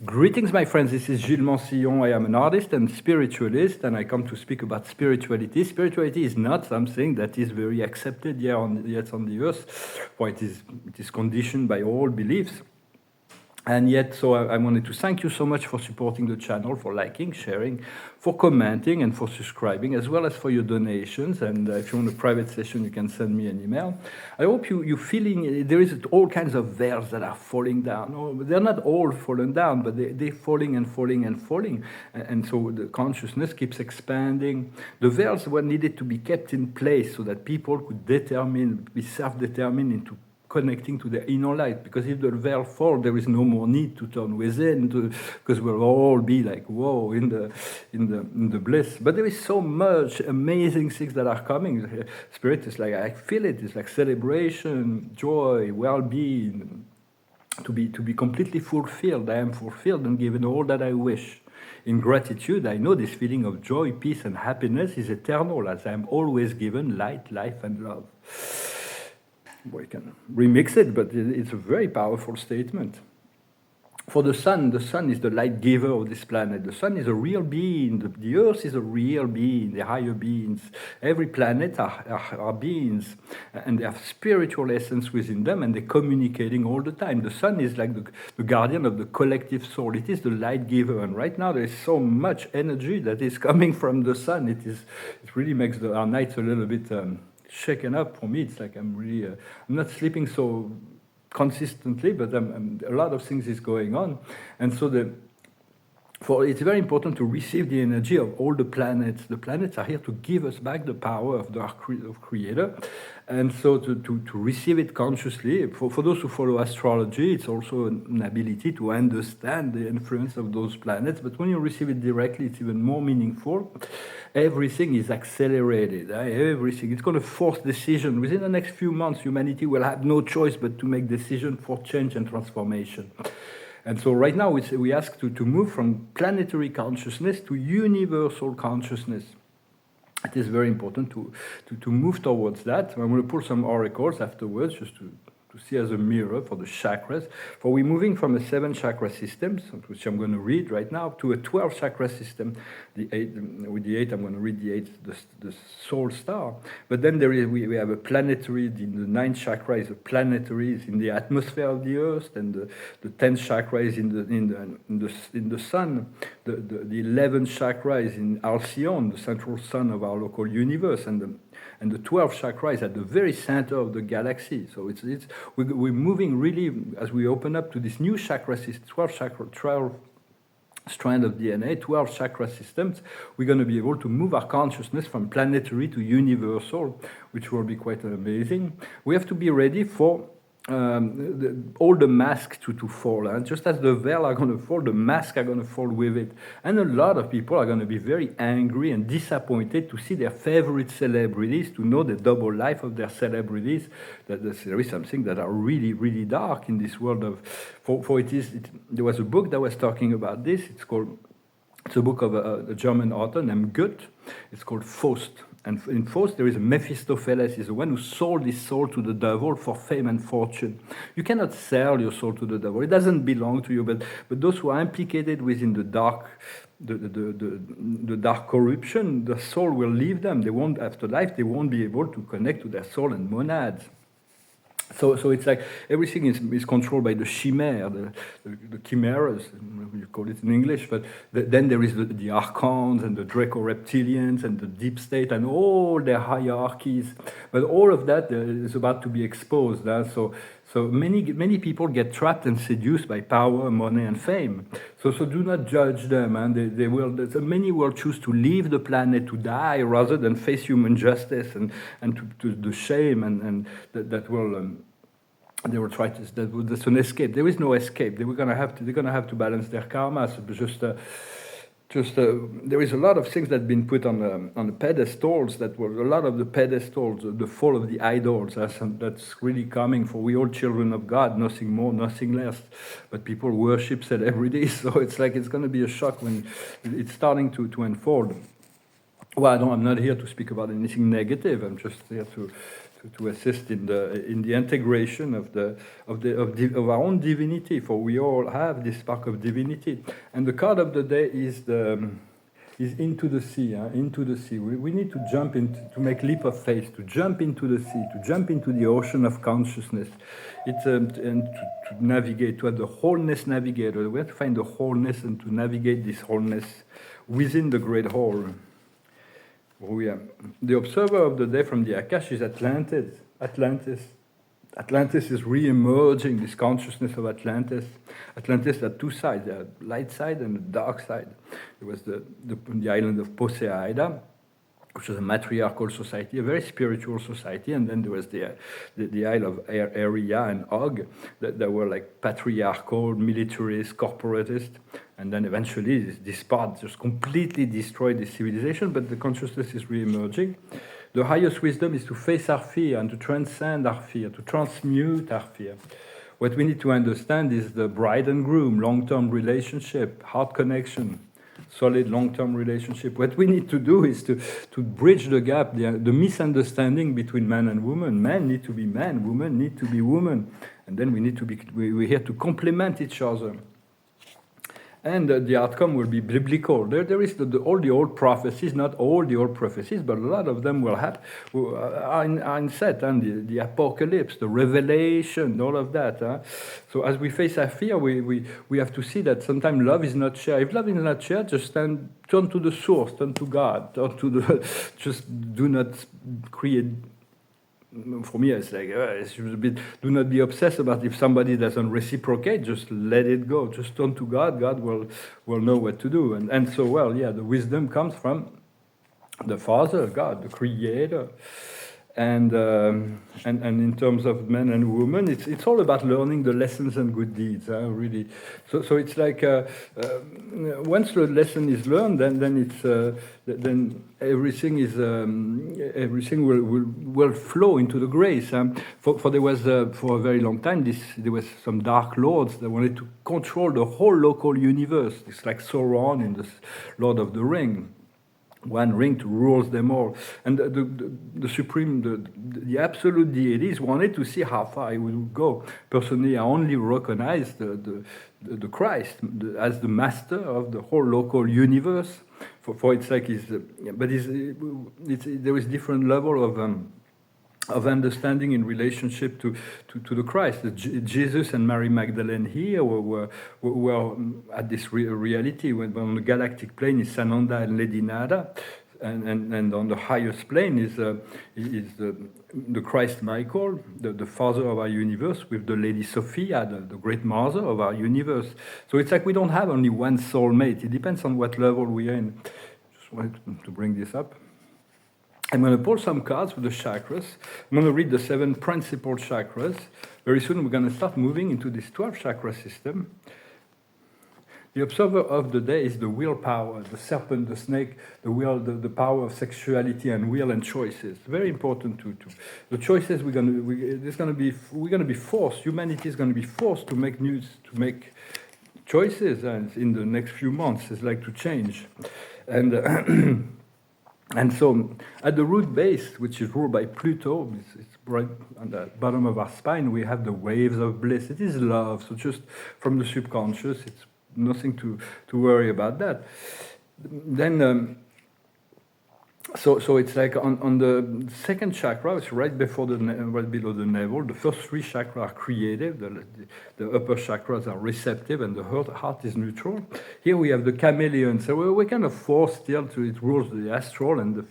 Greetings, my friends. This is Gilles Mansillon. I am an artist and spiritualist, and I come to speak about spirituality. Spirituality is not something that is very accepted yet on the earth, for it is conditioned by all beliefs. And yet, so I wanted to thank you so much for supporting the channel, for liking, sharing, for commenting, and for subscribing, as well as for your donations. And if you want a private session, you can send me an email. I hope you're feeling, there is all kinds of veils that are falling down. Oh, they're not all fallen down, but they're falling and falling and falling. And so the consciousness keeps expanding. The veils were needed to be kept in place so that people could be self-determined into connecting to the inner light, because if the veil falls, there is no more need to turn within, because we'll all be like, whoa, in the bliss. But there is so much amazing things that are coming. Spirit is like, I feel it. It's like celebration, joy, well-being, to be completely fulfilled. I am fulfilled and given all that I wish. In gratitude, I know this feeling of joy, peace, and happiness is eternal, as I am always given light, life, and love. We can remix it, but it's a very powerful statement. For the sun is the light giver of this planet. The sun is a real being. The earth is a real being, the higher beings. Every planet are beings, and they have spiritual essence within them, and they're communicating all the time. The sun is like the guardian of the collective soul. It is the light giver, and right now there is so much energy that is coming from the sun. It really makes our nights a little bit shaken up for me. It's like I'm not sleeping so consistently, but a lot of things is going on, and so it's very important to receive the energy of all the planets. The planets are here to give us back the power of the Creator, and so to receive it consciously. For those who follow astrology, it's also an ability to understand the influence of those planets, but when you receive it directly, it's even more meaningful. Everything is accelerated. Everything. It's going to force decision. Within the next few months, humanity will have no choice but to make decisions for change and transformation. And so right now, we ask to move from planetary consciousness to universal consciousness. It is very important to move towards that. I'm going to pull some oracles afterwards just to see as a mirror for the chakras. For we're moving from a 7 chakra system, which I'm going to read right now, to a 12 chakra system. With the 8, I'm going to read the 8, the soul star. But then we have a planetary. The 9th chakra is a planetary, is in the atmosphere of the earth, and the 10th chakra is in the sun. The 11th chakra is in Alcyon, the central sun of our local universe, and the 12th chakra is at the very center of the galaxy. So we're moving really, as we open up to this new chakra system, 12 strand of DNA, 12 chakra systems, we're going to be able to move our consciousness from planetary to universal, which will be quite amazing. We have to be ready for all the masks to fall. And just as the veil are going to fall, the masks are going to fall with it. And a lot of people are going to be very angry and disappointed to see their favorite celebrities, to know the double life of their celebrities, that there is something that are really, really dark in this world of... There was a book that was talking about this. It's a book of a German author named Goethe. It's called Faust. And in Faust, there is a Mephistopheles, is the one who sold his soul to the devil for fame and fortune. You cannot sell your soul to the devil. It doesn't belong to you. But those who are implicated within the dark corruption, the soul will leave them. They won't, after life, they won't be able to connect to their soul and monads. So it's like everything is controlled by the chimère, the chimeras, you call it in English, but then there is the archons and the Draco-reptilians and the deep state and all their hierarchies. But all of that is about to be exposed. So many people get trapped and seduced by power, money, and fame. So do not judge them. And many will choose to leave the planet, to die, rather than face human justice and to the shame and that will... They will try to. That's an escape. There is no escape. They're gonna have to balance their karma. So there is a lot of things that have been put on the pedestals. That were a lot of the pedestals, the fall of the idols. That's really coming for we all children of God. Nothing more, nothing less. But people worship celebrities. So it's like it's going to be a shock when it's starting to unfold. Well, I'm not here to speak about anything negative. I'm just here to assist in the integration of our own divinity, for we all have this spark of divinity. And the card of the day is into the sea, into the sea. We need to jump into, to make leap of faith, to jump into the sea, to jump into the ocean of consciousness. It's and to navigate, to have the wholeness navigator. We have to find the wholeness and to navigate this wholeness within the great whole. The observer of the day from the Akash is Atlantis. Atlantis is re-emerging, this consciousness of Atlantis. Atlantis had two sides, the light side and the dark side. There was the island of Poseida, which was a matriarchal society, a very spiritual society, and then there was the isle of Aria and Og, that were like patriarchal, militarist, corporatist, and then eventually this part just completely destroyed the civilization, but the consciousness is re-emerging. The highest wisdom is to face our fear and to transcend our fear, to transmute our fear. What we need to understand is the bride and groom, long-term relationship, heart connection, solid long-term relationship. What we need to do is to bridge the gap, the misunderstanding between man and woman. Men need to be men, women need to be women. And then we need to be, we're here to complement each other. And the outcome will be biblical. There is all the old prophecies, not all the old prophecies, but a lot of them are in set, and the apocalypse, the revelation, all of that. So as we face our fear, we have to see that sometimes love is not shared. If love is not shared, just turn to the source, turn to God, just do not create. For me, it's like it's a bit. Do not be obsessed about if somebody doesn't reciprocate. Just let it go. Just turn to God. God will know what to do. And so, the wisdom comes from the Father, God, the Creator. And in terms of men and women, it's all about learning the lessons and good deeds. Really. So it's like once the lesson is learned, then everything will flow into the grace. For there was for a very long time there was some dark lords that wanted to control the whole local universe. It's like Sauron in the Lord of the Ring. One ring to rule them all, and the supreme, the absolute deities wanted to see how far he would go. Personally, I only recognize the Christ as the master of the whole local universe. For it's like there is different level of understanding in relationship to the Christ. Jesus and Mary Magdalene here were at this reality. When on the galactic plane is Sananda and Lady Nada, and on the highest plane is the Christ Michael, the father of our universe, with the Lady Sophia, the great mother of our universe. So it's like we don't have only one soulmate. It depends on what level we are in. Just wanted to bring this up. I'm going to pull some cards with the chakras. I'm going to read the 7 principal chakras. Very soon we're going to start moving into this 12 chakra system. The observer of the day is the willpower, the serpent, the snake, the will, the power of sexuality and will and choices. Very important to the choices we're going to be forced. Humanity is going to be forced to make choices in the next few months. It's like to change, and so, at the root base, which is ruled by Pluto, it's right on the bottom of our spine, we have the waves of bliss. It is love, so just from the subconscious, it's nothing to worry about that. Then, so it's like on the second chakra, it's right below the navel. The first 3 chakras are creative, the upper chakras are receptive, and the heart is neutral. Here we have the chameleon, so we're kind of forced still to, it rules the astral and the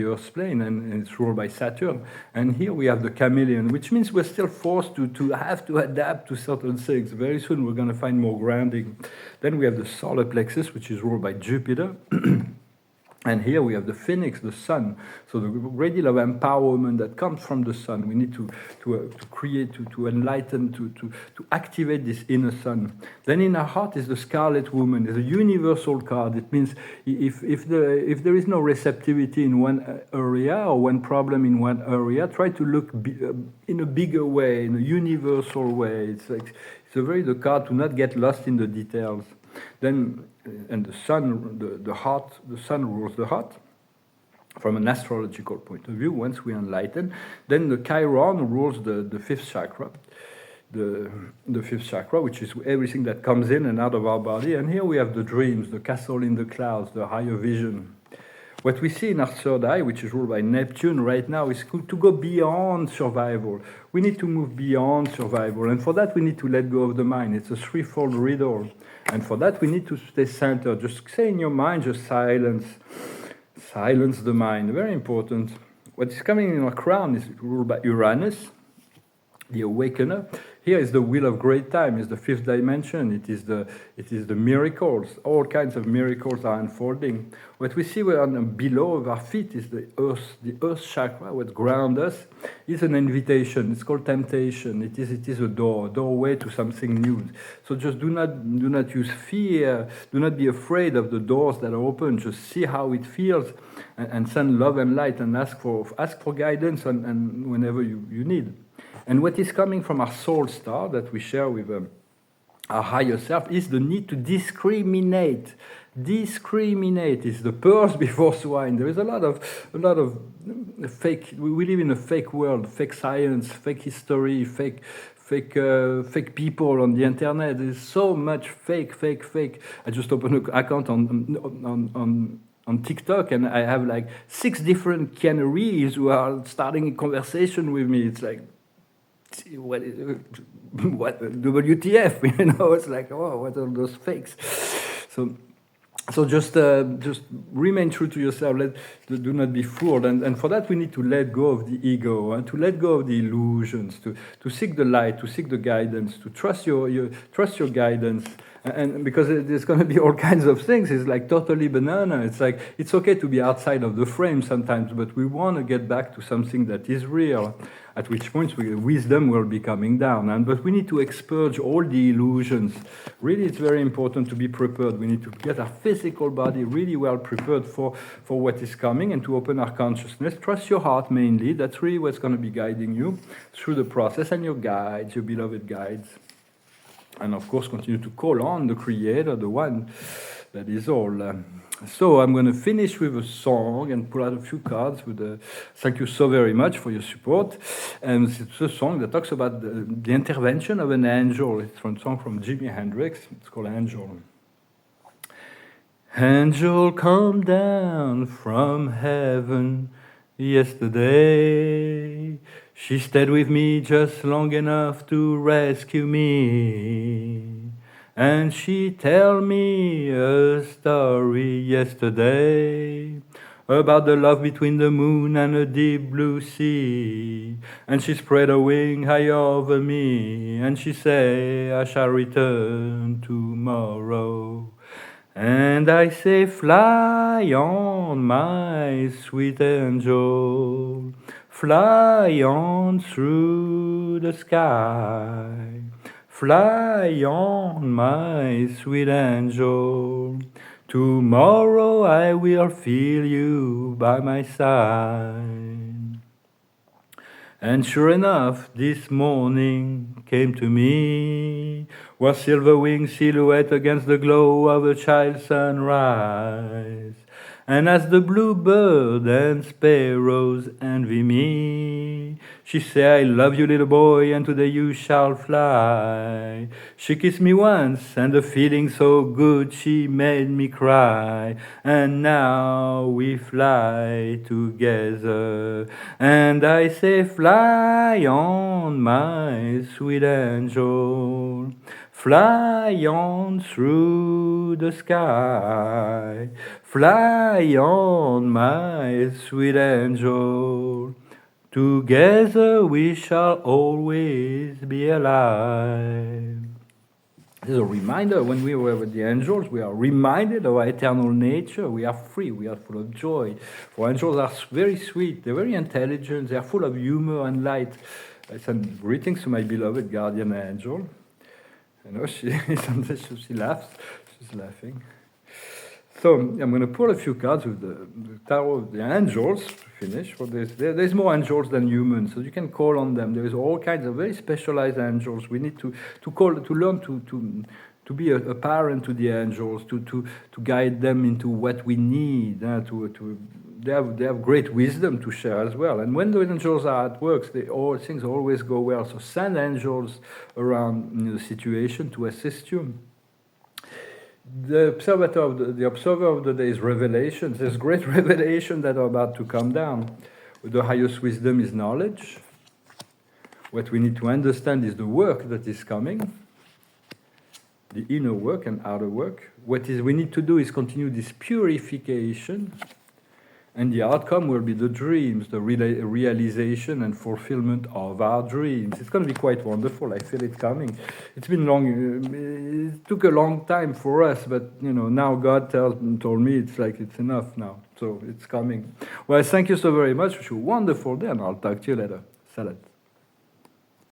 earth plane, and it's ruled by Saturn. And here we have the chameleon, which means we're still forced to have to adapt to certain things. Very soon we're going to find more grounding. Then we have the solar plexus, which is ruled by Jupiter. And here we have the phoenix, the sun. So the great deal of empowerment that comes from the sun. We need to create, to enlighten, to activate this inner sun. Then in our heart is the scarlet woman. It's a universal card. It means if there is no receptivity in one area or one problem in one area, try to look in a bigger way, in a universal way. It's the card to not get lost in the details. Then, and the sun, the heart, the sun rules the heart. from an astrological point of view, once we enlighten. Then the Chiron rules the fifth chakra, the fifth chakra, which is everything that comes in and out of our body. And here we have the dreams, the castle in the clouds, the higher vision. What we see in our third eye, which is ruled by Neptune right now, is to go beyond survival. We need to move beyond survival. And for that, we need to let go of the mind. It's a threefold riddle. And for that, we need to stay centered. Just say in your mind, just silence. Silence the mind. Very important. What is coming in our crown is ruled by Uranus, the awakener. Here is the wheel of great time, is the fifth dimension. It is the miracles. All kinds of miracles are unfolding. What we see below of our feet is the earth chakra, what grounds us, is an invitation. It's called temptation. It is a doorway to something new. So just do not use fear. Do not be afraid of the doors that are open. Just see how it feels, and send love and light, and ask for guidance and whenever you need. And what is coming from our soul star that we share with our higher self is the need to discriminate. Discriminate is the pearls before swine. There is a lot of fake. We live in a fake world, fake science, fake history, fake people on the internet. There's so much fake. I just opened an account on TikTok, and I have like 6 different canaries who are starting a conversation with me. It's like, what WTF, you know? It's like, oh, what are those fakes? So just remain true to yourself. Do not be fooled. And for that, we need to let go of the ego, and to let go of the illusions, to seek the light, to seek the guidance, to trust your guidance. And because there's going to be all kinds of things, it's like totally banana. It's like, it's okay to be outside of the frame sometimes, but we want to get back to something that is real, at which point wisdom will be coming down. But we need to expurge all the illusions. Really, it's very important to be prepared. We need to get our physical body really well prepared for what is coming, and to open our consciousness. Trust your heart mainly. That's really what's going to be guiding you through the process, and your guides, your beloved guides. And of course, continue to call on the Creator, the one that is all. So I'm going to finish with a song and pull out a few cards with thank you so very much for your support. And it's a song that talks about the intervention of an angel. It's a song from Jimi Hendrix. It's called Angel. Angel, come down from heaven yesterday. She stayed with me just long enough to rescue me. And she tell me a story yesterday about the love between the moon and a deep blue sea. And she spread her wing high over me, and she say, I shall return tomorrow. And I say, fly on, my sweet angel. Fly on through the sky. Fly on, my sweet angel. Tomorrow I will feel you by my side. And sure enough, this morning came to me, was silver-winged silhouette against the glow of a child's sunrise. And as the bluebird and sparrows envy me, she say, I love you, little boy, and today you shall fly. She kissed me once, and the feeling so good, she made me cry. And now we fly together. And I say, fly on, my sweet angel. Fly on through the sky. Fly on, my sweet angel. Together we shall always be alive. This is a reminder, when we were with the angels, we are reminded of our eternal nature. We are free, we are full of joy. For angels are very sweet, they're very intelligent, they are full of humor and light. I send greetings to my beloved guardian angel. You know, sometimes she laughs, she's laughing. So I'm going to pull a few cards with the tarot of the angels to finish. Well, there's more angels than humans, so you can call on them. There's all kinds of very specialized angels. We need to learn to be a parent to the angels, to guide them into what we need, to they have great wisdom to share as well. And when the angels are at work, things always go well. So send angels around the situation to assist you. The observer of the day is revelations. There's great revelation that are about to come down. The highest wisdom is knowledge. What we need to understand is the work that is coming, the inner work and outer work. What we need to do is continue this purification, and the outcome will be the dreams, the realization and fulfillment of our dreams. It's going to be quite wonderful. I feel it coming. It's been long. It took a long time for us, but now God told me it's enough now. So it's coming. Well, thank you so very much. Wish you a wonderful day, and I'll talk to you later. Salut.